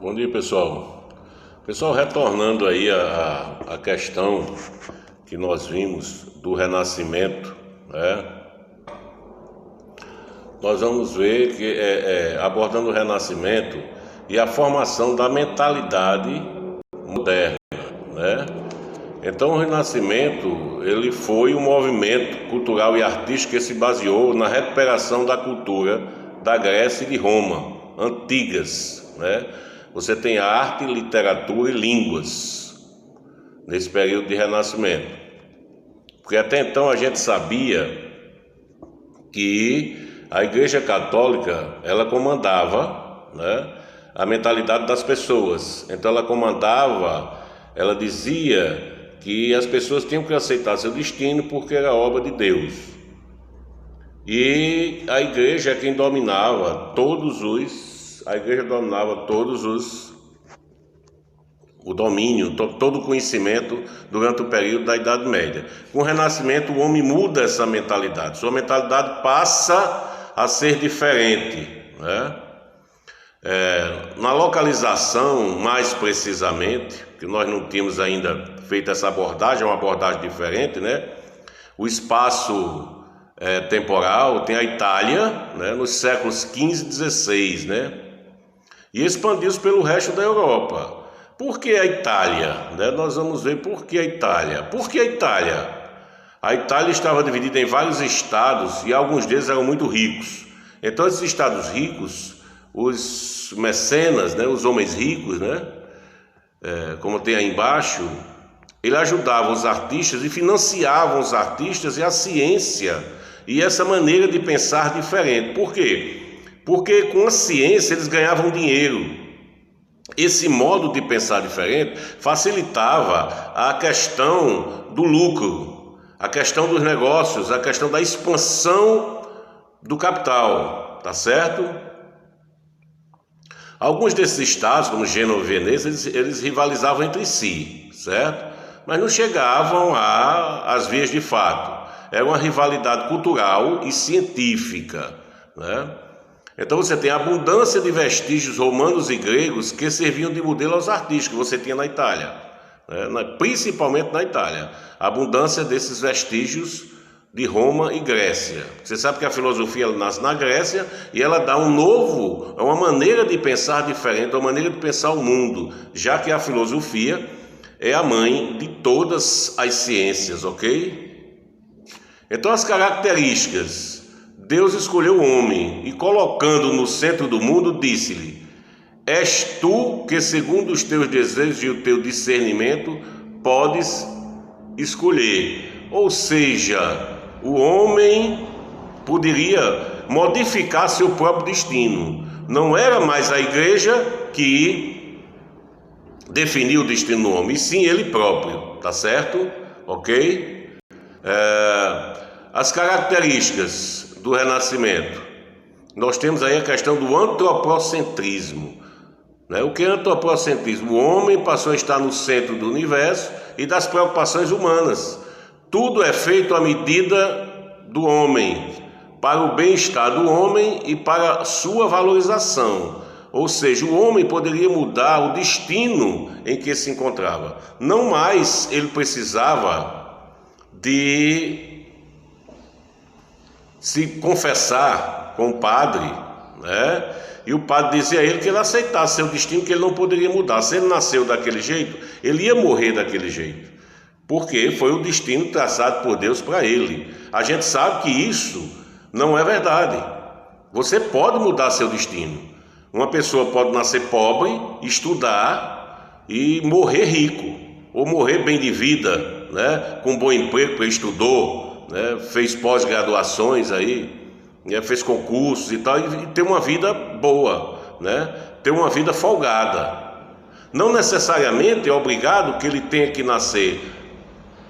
Bom dia, pessoal. Pessoal, retornando aí a questão que nós vimos do renascimento, né? Nós vamos ver que abordando o renascimento e a formação da mentalidade moderna, né? Então, o renascimento, ele foi um movimento cultural e artístico que se baseou na recuperação da cultura da Grécia e de Roma, antigas, né? Você tem arte, literatura e línguas nesse período de renascimento. Porque até então a gente sabia que a Igreja Católica, ela comandava, né, a mentalidade das pessoas. Então ela dizia que as pessoas tinham que aceitar seu destino porque era obra de Deus. E a igreja é quem dominava o domínio, todo o conhecimento durante o período da Idade Média. Com o Renascimento, o homem muda essa mentalidade. Sua mentalidade passa a ser diferente, né? Na localização, mais precisamente, que nós não tínhamos ainda feito essa abordagem, é uma abordagem diferente, né? O espaço temporal tem a Itália, né, nos séculos XV e XVI, né? E expandiu-se pelo resto da Europa. Por que a Itália? Né? Nós vamos ver por que a Itália. Por que a Itália? A Itália estava dividida em vários estados e alguns deles eram muito ricos. Então, esses estados ricos, os mecenas, né, os homens ricos, né, como tem aí embaixo, ele ajudava os artistas e financiavam os artistas e a ciência e essa maneira de pensar diferente. Por quê? Porque com a ciência eles ganhavam dinheiro. Esse modo de pensar diferente facilitava a questão do lucro, a questão dos negócios, a questão da expansão do capital, tá certo? Alguns desses estados, como Gênova e Veneza, eles rivalizavam entre si, certo? Mas não chegavam às vias de fato. Era uma rivalidade cultural e científica, né? Então você tem a abundância de vestígios romanos e gregos que serviam de modelo aos artistas que você tinha na Itália, né? Principalmente na Itália. A abundância desses vestígios de Roma e Grécia. Você sabe que a filosofia ela nasce na Grécia e ela dá uma maneira de pensar diferente, uma maneira de pensar o mundo, já que a filosofia é a mãe de todas as ciências, ok? Então as características, Deus escolheu o homem e colocando no centro do mundo disse-lhe: és tu que segundo os teus desejos e o teu discernimento podes escolher. Ou seja, o homem poderia modificar seu próprio destino. Não era mais a igreja que definia o destino do homem, e sim ele próprio, tá certo? Ok? As características do renascimento. Nós temos aí a questão do antropocentrismo, né? O que é antropocentrismo? O homem passou a estar no centro do universo e das preocupações humanas. Tudo é feito à medida do homem, para o bem-estar do homem e para a sua valorização. Ou seja, o homem poderia mudar o destino em que se encontrava. Não mais ele precisava de se confessar com o padre, né? E o padre dizia a ele que ele aceitasse seu destino, que ele não poderia mudar. Se ele nasceu daquele jeito, ele ia morrer daquele jeito, porque foi o destino traçado por Deus para ele. A gente sabe que isso não é verdade. Você pode mudar seu destino. Uma pessoa pode nascer pobre, estudar e morrer rico, ou morrer bem de vida, né? Com um bom emprego, porque estudou, né? Fez pós-graduações aí, né? Fez concursos e tal, e ter uma vida boa, né? Ter uma vida folgada. Não necessariamente é obrigado que ele tenha que nascer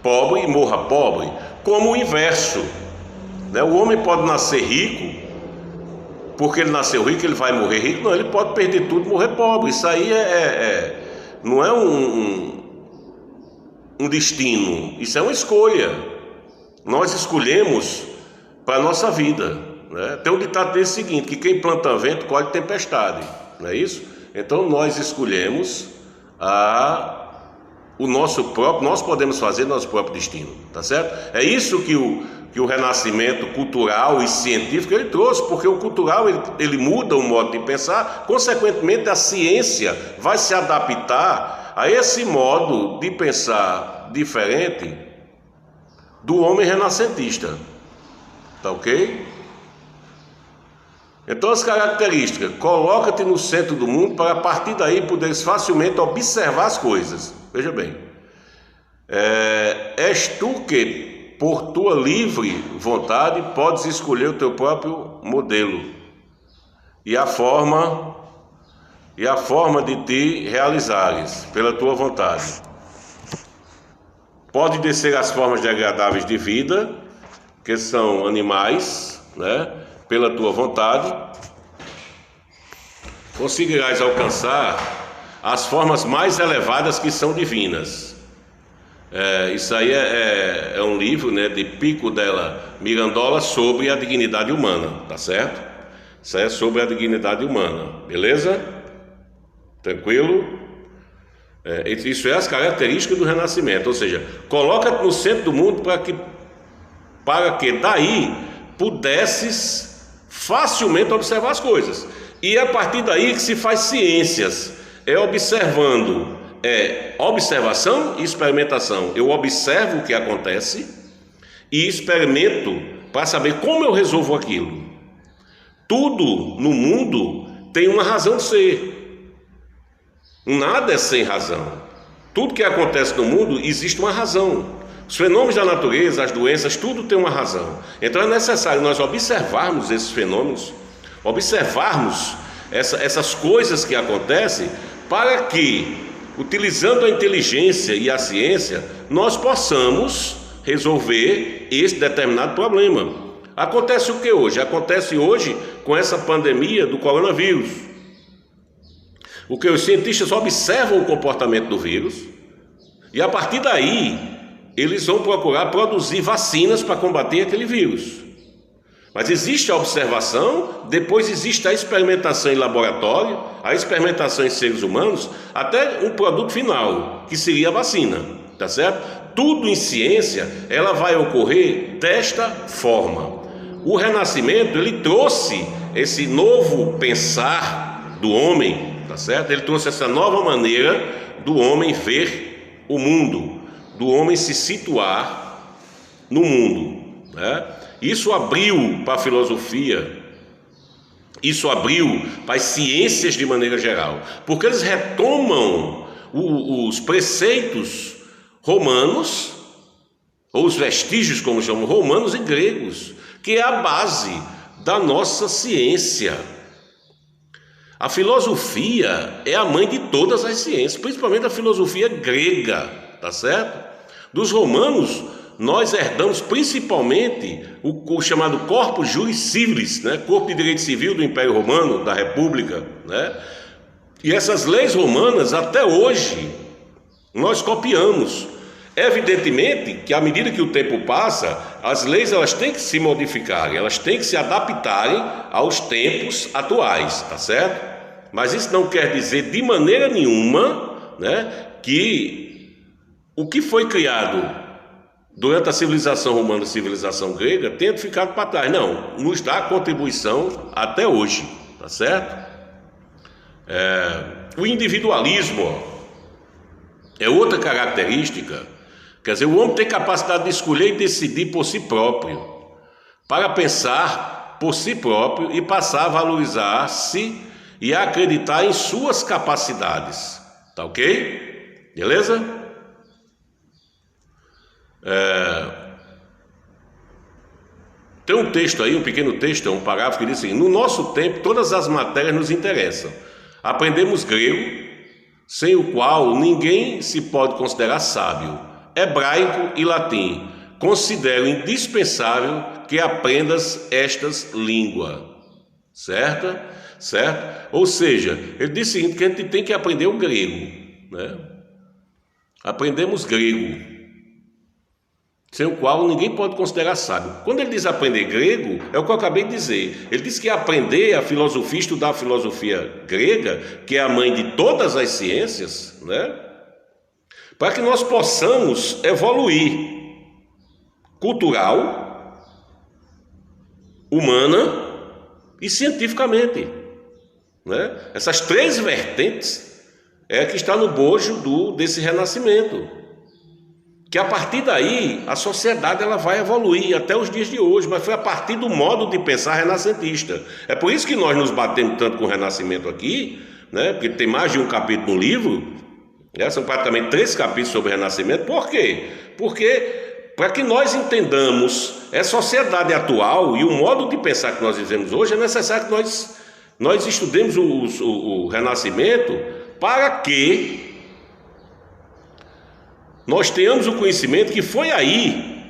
pobre e morra pobre, como o inverso, né? O homem pode nascer rico, porque ele nasceu rico, ele vai morrer rico. Não, ele pode perder tudo e morrer pobre. Isso aí não é um destino, isso é uma escolha. Nós escolhemos para a nossa vida, né? Tem um ditado desse seguinte, que quem planta vento colhe tempestade, não é isso? então nós escolhemos o nosso próprio, nós podemos fazer nosso próprio destino, tá certo? É isso que o renascimento cultural e científico ele trouxe, porque o cultural ele muda o modo de pensar, consequentemente a ciência vai se adaptar a esse modo de pensar diferente do homem renascentista, tá ok? Então as características, coloca-te no centro do mundo para a partir daí poderes facilmente observar as coisas. Veja bem, és tu que por tua livre vontade podes escolher o teu próprio modelo e a forma de te realizares pela tua vontade. Pode descer as formas degradáveis de vida, que são animais, né? Pela tua vontade, conseguirás alcançar as formas mais elevadas que são divinas. Isso aí é um livro, né, de Pico della Mirandola sobre a dignidade humana, tá certo? Isso aí é sobre a dignidade humana, beleza? Tranquilo? Isso é as características do renascimento, ou seja, coloca-te no centro do mundo para que daí pudesses facilmente observar as coisas. E é a partir daí que se faz ciências, observando, observação e experimentação. Eu observo o que acontece e experimento para saber como eu resolvo aquilo. Tudo no mundo tem uma razão de ser. Nada é sem razão. Tudo que acontece no mundo existe uma razão. Os fenômenos da natureza, as doenças, tudo tem uma razão. Então é necessário nós observarmos esses fenômenos, observarmos essas coisas que acontecem, para que, utilizando a inteligência e a ciência, nós possamos resolver esse determinado problema. Acontece o que hoje? Acontece hoje com essa pandemia do coronavírus. O que os cientistas observam o comportamento do vírus e a partir daí eles vão procurar produzir vacinas para combater aquele vírus. Mas existe a observação, depois existe a experimentação em laboratório, a experimentação em seres humanos, até um produto final, que seria a vacina, tá certo? Tudo em ciência, ela vai ocorrer desta forma. O Renascimento, ele trouxe esse novo pensar do homem, tá certo? Ele trouxe essa nova maneira do homem ver o mundo, do homem se situar no mundo, né? Isso abriu para a filosofia, isso abriu para as ciências de maneira geral, porque eles retomam os preceitos romanos, ou os vestígios, como chamam, romanos e gregos, que é a base da nossa ciência. A filosofia é a mãe de todas as ciências, principalmente a filosofia grega, tá certo? Dos romanos, nós herdamos principalmente o chamado Corpus Juris Civilis, né? Corpo de Direito Civil do Império Romano, da República, né? E essas leis romanas, até hoje, nós copiamos. Evidentemente que à medida que o tempo passa, as leis elas têm que se modificarem, elas têm que se adaptarem aos tempos atuais, tá certo? Mas isso não quer dizer de maneira nenhuma, né, que o que foi criado durante a civilização romana e a civilização grega tenha ficado para trás. Não, nos dá contribuição até hoje, tá certo? O individualismo é outra característica. Quer dizer, o homem tem capacidade de escolher e decidir por si próprio, para pensar por si próprio e passar a valorizar-se e a acreditar em suas capacidades, tá ok? Beleza? Tem um texto aí, um pequeno texto, um parágrafo que diz assim: no nosso tempo todas as matérias nos interessam. Aprendemos grego, sem o qual ninguém se pode considerar sábio. Hebraico e latim. Considero indispensável que aprendas estas línguas. Certo? Certo? Ou seja, ele diz o seguinte, que a gente tem que aprender o grego, né? Aprendemos grego. sem o qual ninguém pode considerar sábio. Quando ele diz aprender grego, é o que eu acabei de dizer. Ele diz que aprender a filosofia, estudar a filosofia grega, que é a mãe de todas as ciências, né? Para que nós possamos evoluir cultural, humana e cientificamente, né? Essas três vertentes é que está no bojo desse renascimento. Que a partir daí a sociedade ela vai evoluir até os dias de hoje, mas foi a partir do modo de pensar renascentista. É por isso que nós nos batemos tanto com o Renascimento aqui, né? Porque tem mais de um capítulo no livro, né? São praticamente 3 capítulos sobre o Renascimento. Por quê? Porque para que nós entendamos a sociedade atual e o modo de pensar que nós vivemos hoje, é necessário que nós estudemos o Renascimento para que nós tenhamos o conhecimento que foi aí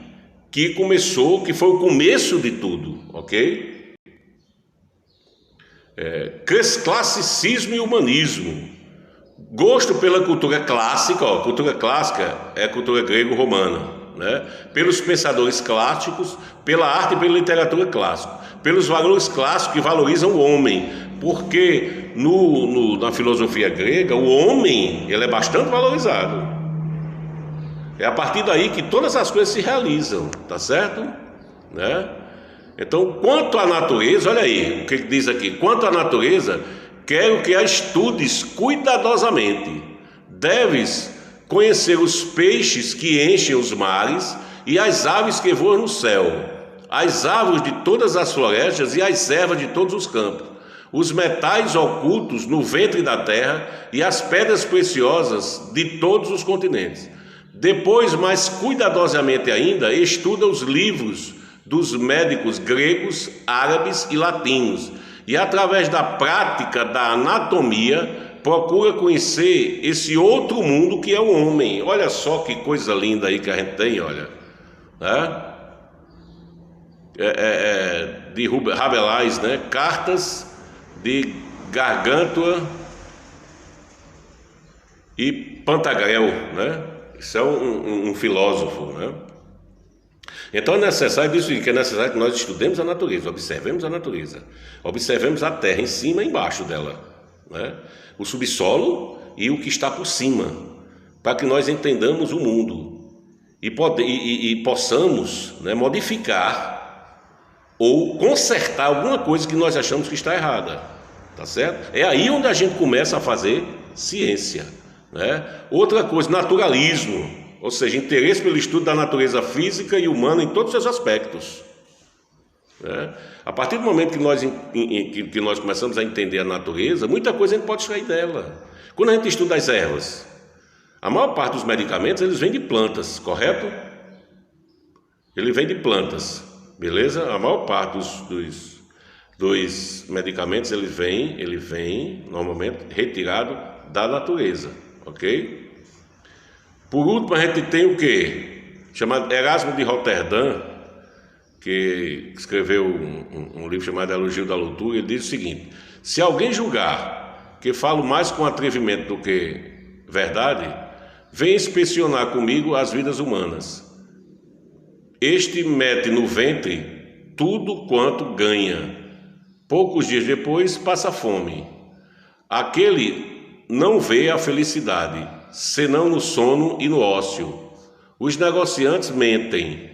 que começou, que foi o começo de tudo, ok? Classicismo e humanismo. Gosto pela cultura clássica, ó, cultura clássica é a cultura grego-romana, né? Pelos pensadores clássicos, pela arte e pela literatura clássica, pelos valores clássicos que valorizam o homem, porque na filosofia grega o homem ele é bastante valorizado. É a partir daí que todas as coisas se realizam, tá certo? Né? Então, quanto à natureza, olha aí, o que diz aqui? Quanto à natureza, quero que a estudes cuidadosamente. Deves conhecer os peixes que enchem os mares e as aves que voam no céu, as árvores de todas as florestas e as ervas de todos os campos, os metais ocultos no ventre da terra e as pedras preciosas de todos os continentes. Depois, mais cuidadosamente ainda, estuda os livros dos médicos gregos, árabes e latinos e, através da prática da anatomia, procura conhecer esse outro mundo que é o homem. Olha só que coisa linda aí que a gente tem, olha, né? De Rabelais, né? Cartas de Gargantua e Pantagruel, né? Isso é um filósofo, né? Então é necessário, diz que é necessário que nós estudemos a natureza, observemos a natureza, observemos a terra em cima e embaixo dela, né? O subsolo e o que está por cima, para que nós entendamos o mundo e possamos, né, modificar ou consertar alguma coisa que nós achamos que está errada, tá certo? É aí onde a gente começa a fazer ciência, né? Outra coisa, naturalismo, ou seja, interesse pelo estudo da natureza física e humana em todos os seus aspectos, né? A partir do momento que nós começamos a entender a natureza, muita coisa a gente pode extrair dela. Quando a gente estuda as ervas, a maior parte dos medicamentos eles vêm de plantas, correto? Ele vem de plantas, beleza? A maior parte dos medicamentos ele vem normalmente retirado da natureza, ok? Por último, a gente tem o quê? Chamado Erasmo de Roterdã, que escreveu um livro chamado Elogio da Loucura. Ele diz o seguinte: se alguém julgar que falo mais com atrevimento do que verdade, vem inspecionar comigo as vidas humanas. Este mete no ventre tudo quanto ganha. Poucos dias depois passa fome. Aquele não vê a felicidade, senão no sono e no ócio. Os negociantes mentem,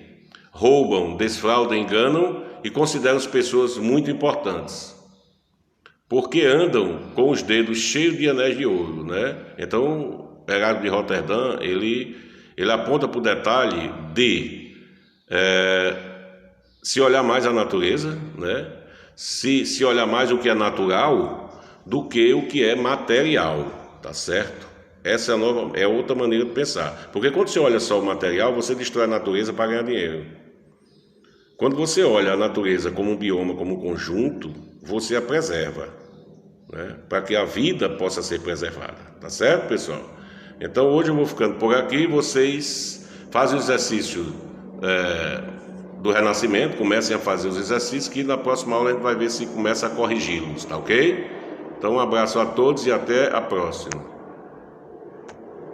roubam, desfraudam, enganam e consideram as pessoas muito importantes, porque andam com os dedos cheios de anéis de ouro, né? Então, Erasmo de Roterdã, ele aponta para o detalhe de se olhar mais a natureza, né? Se olhar mais o que é natural do que o que é material, tá certo? Essa é outra maneira de pensar, porque quando você olha só o material, você destrói a natureza para ganhar dinheiro. Quando você olha a natureza como um bioma, como um conjunto, você a preserva, né? Para que a vida possa ser preservada, tá certo, pessoal? Então hoje eu vou ficando por aqui, vocês fazem o exercício do Renascimento, comecem a fazer os exercícios, que na próxima aula a gente vai ver se começa a corrigi-los, tá ok? Então um abraço a todos e até a próxima.